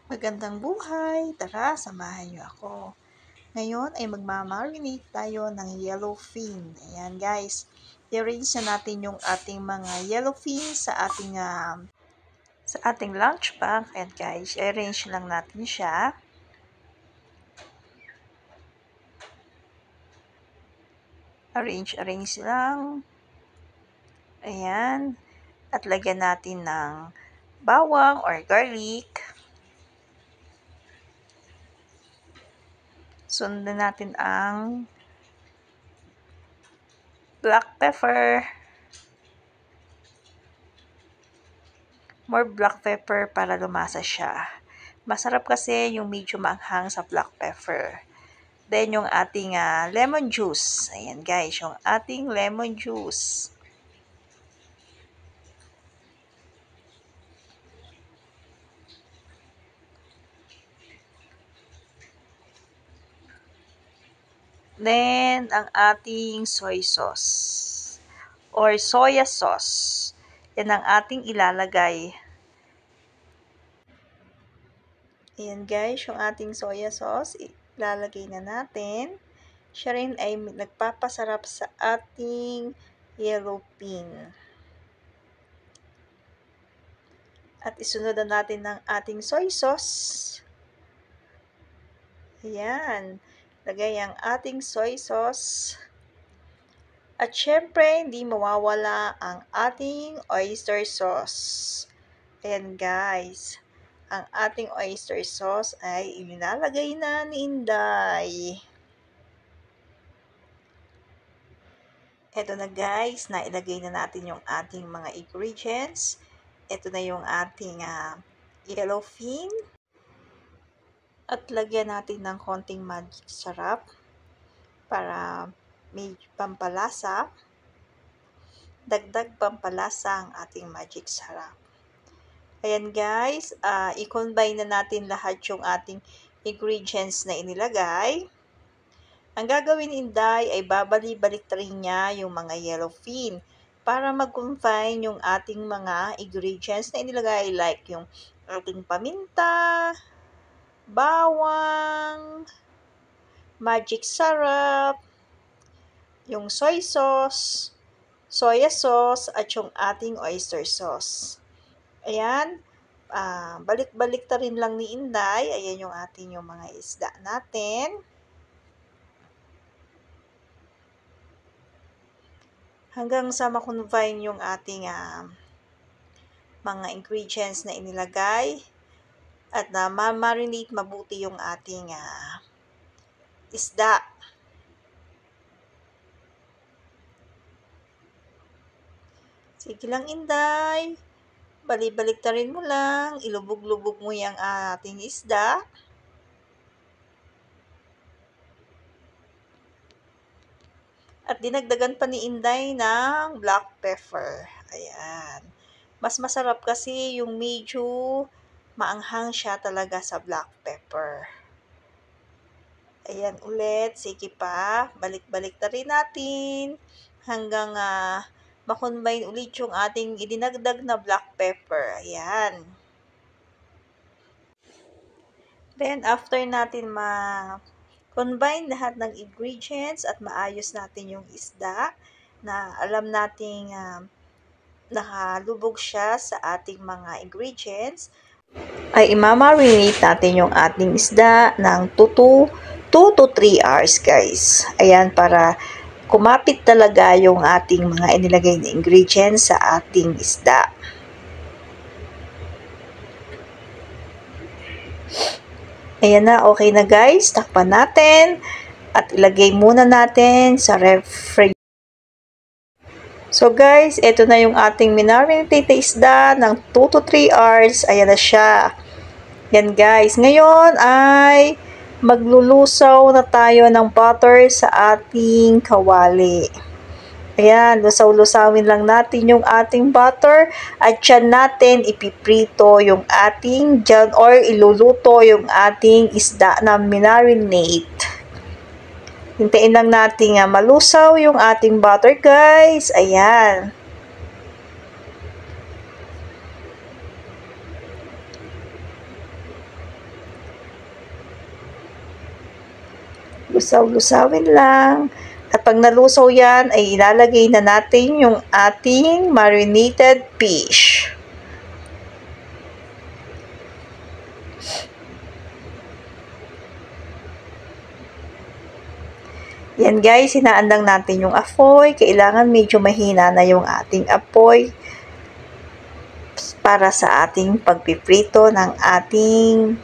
Magandang buhay! Tara, samahan niyo ako. Ngayon ay magmamarinate tayo ng yellowfin. Ayan guys, i-arrange na natin yung ating mga yellowfin sa ating lunch bag. Ayan guys, i-arrange lang natin siya. Arrange lang. Ayan. At lagyan natin ng bawang or garlic. Sundan natin ang black pepper. More black pepper para lumasa siya. Masarap kasi yung medyo maanghang sa black pepper. Then, yung ating lemon juice. Ayan guys, yung ating lemon juice. Then, ang ating soy sauce or soya sauce. Yan ang ating ilalagay. Ayan guys, yung ating soya sauce, ilalagay na natin. Siya rin ay nagpapasarap sa ating yellowfin. At isunod na natin ng ating soy sauce. Ayan. Lagay ang ating soy sauce. At syempre, hindi mawawala ang ating oyster sauce. Ayan guys. Ang ating oyster sauce ay ininalagay na ni Inday. Ito na guys, nailagay na natin yung ating mga ingredients. Ito na yung ating yellowfin. At lagyan natin ng konting magic sarap para may pampalasa. Dagdag pampalasa ang ating magic sarap. Ayan guys, i-combine na natin lahat yung ating ingredients na inilagay. Ang gagawin ni Inday ay babalik-balik rin niya yung mga yellowfin para mag-combine yung ating mga ingredients na inilagay like yung ating paminta, bawang, magic sarap, yung soy sauce, soya sauce, at yung ating oyster sauce. Ayan, balik-balik na rin lang ni Inday. Ayan yung ating yung mga isda natin. Hanggang sa ma-combine yung ating mga ingredients na inilagay. At na ma-marinate mabuti yung ating isda. Sige lang Inday, balik-balik ta rin mo lang, ilubog-lubog mo yung ating isda. At dinagdagan pa ni Inday ng black pepper. Ayan. Mas masarap kasi yung medyo maanghang siya talaga sa black pepper. Ayan ulit. Sige pa. Balik-balik na rin natin. Hanggang ma-combine ulit yung ating idinagdag na black pepper. Ayan. Then, after natin combine lahat ng ingredients at maayos natin yung isda na alam nating nakalubog siya sa ating mga ingredients, ay imamarinate natin yung ating isda ng 2 to 3 hours guys. Ayan, para kumapit talaga yung ating mga inilagay na ingredients sa ating isda. Ayan na, okay na guys. Takpan natin at ilagay muna natin sa refrigerator. So guys, ito na yung ating minarinate na isda ng 2 to 3 hours. Ayan na siya. Yan guys. Ngayon ay maglulusaw na tayo ng butter sa ating kawali. Ayan, lusaw-lusawin lang natin yung ating butter at dyan natin ipiprito yung ating dyan or iluluto yung ating isda na minarinate. Hintayin lang natin malusaw yung ating butter guys. Ayan. Lusaw-lusawin lang. At pag nalusaw yan, ay ilalagay na natin yung ating marinated fish. Yan guys, hinaandang natin yung apoy. Kailangan medyo mahina na yung ating apoy para sa ating pagpiprito ng ating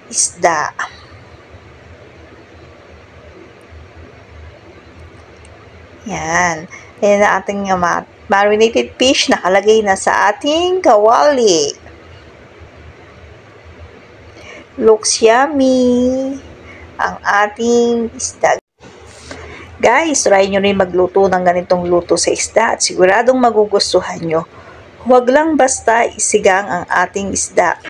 isda. Yan. Yan ang ating marinated fish nakalagay na sa ating kawali. Looks yummy ang ating isda. Guys, try nyo rin magluto ng ganitong luto sa isda at siguradong magugustuhan nyo. Huwag lang basta isigang ang ating isda.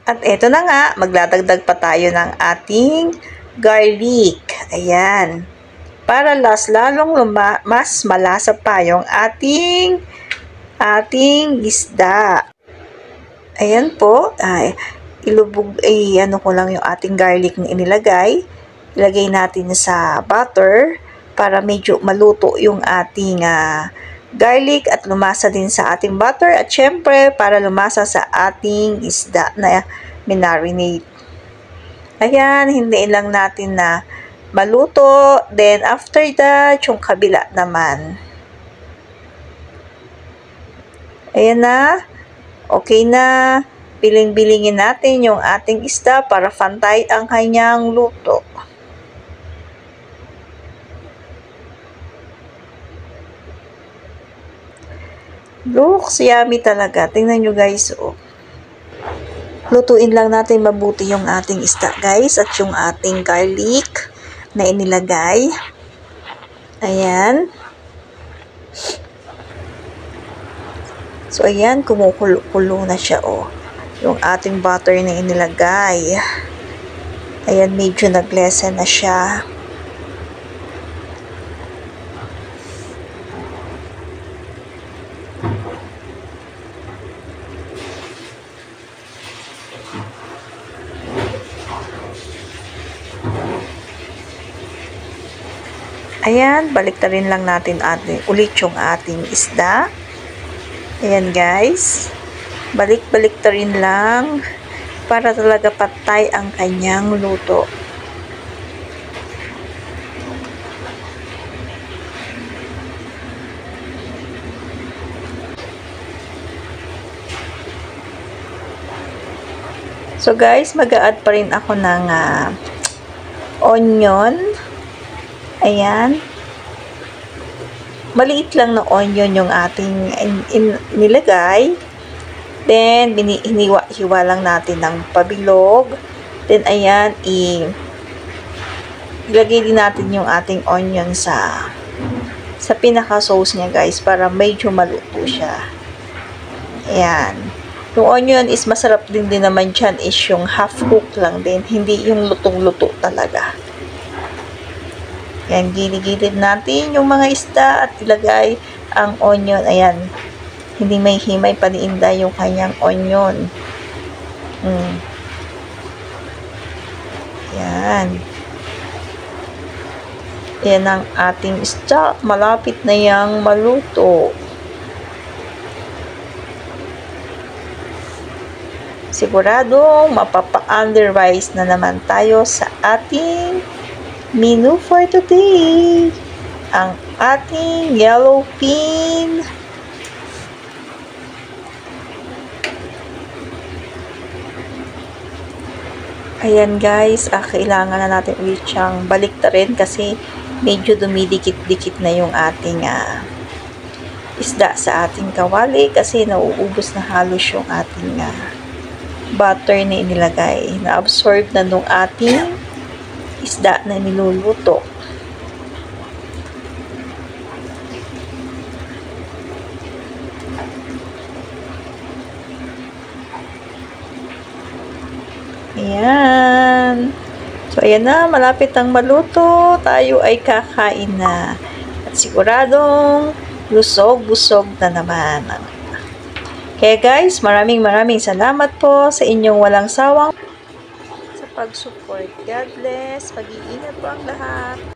At eto na nga, magdadagdag pa tayo ng ating garlic. Ayan. Para lalong mas malasa pa yung ating isda. Ayan po. Ano ko lang yung ating garlic na inilagay. Ilagay natin sa butter para medyo maluto yung ating garlic at lumasa din sa ating butter at syempre para lumasa sa ating isda na minarinate. Ayan, hintayin lang natin na maluto. Then after that, yung kabila naman. Ayan na. Okay na. Biling-bilingin natin yung ating isda para pantay ang kanyang luto. Looks yummy talaga. Tingnan nyo guys. Oh. Lutuin lang natin mabuti yung ating isda guys at yung ating garlic na inilagay. Ayan. So ayan, kumukulo na siya oh. Yung ating butter na inilagay. Ayan, medyo nag-lessen na siya. Ayan, baliktarin lang natin ulit yung ating isda. Ayan guys. Balik-baliktarin lang para talaga patay ang kanyang luto. So guys, mag-a-add pa rin ako ng onion. Ayan. Maliit lang na onion yung ating nilagay. Then, hiniwa lang natin ng pabilog. Then, ayan, ilagay din natin yung ating onion sa pinaka-sauce niya, guys, para medyo maluto siya. Ayan. Yung onion is masarap din naman dyan is yung half-cook lang din. Hindi yung lutong-luto talaga. Ayan, gilid-gilid natin yung mga isda at ilagay ang onion. Ayan, hindi may himay paniinda yung kanyang onion. Ayan. Ayan ang ating isda. Malapit na yang maluto. Siguradong mapapa-underwise na naman tayo sa ating menu for today, ang ating yellowfin. Ayan guys, kailangan na natin ulit siyang baliktarin kasi medyo dumidikit-dikit na yung ating isda sa ating kawali kasi nauubos na halos yung ating butter na inilagay. Na-absorb na nung ating isda na niluluto. Ayan. So, ayan na. Malapit ang maluto. Tayo ay kakain na. At siguradong busog-busog na naman. Kaya guys, maraming salamat po sa inyong walang sawang pag-support. God bless. Mag-iingat po ang lahat.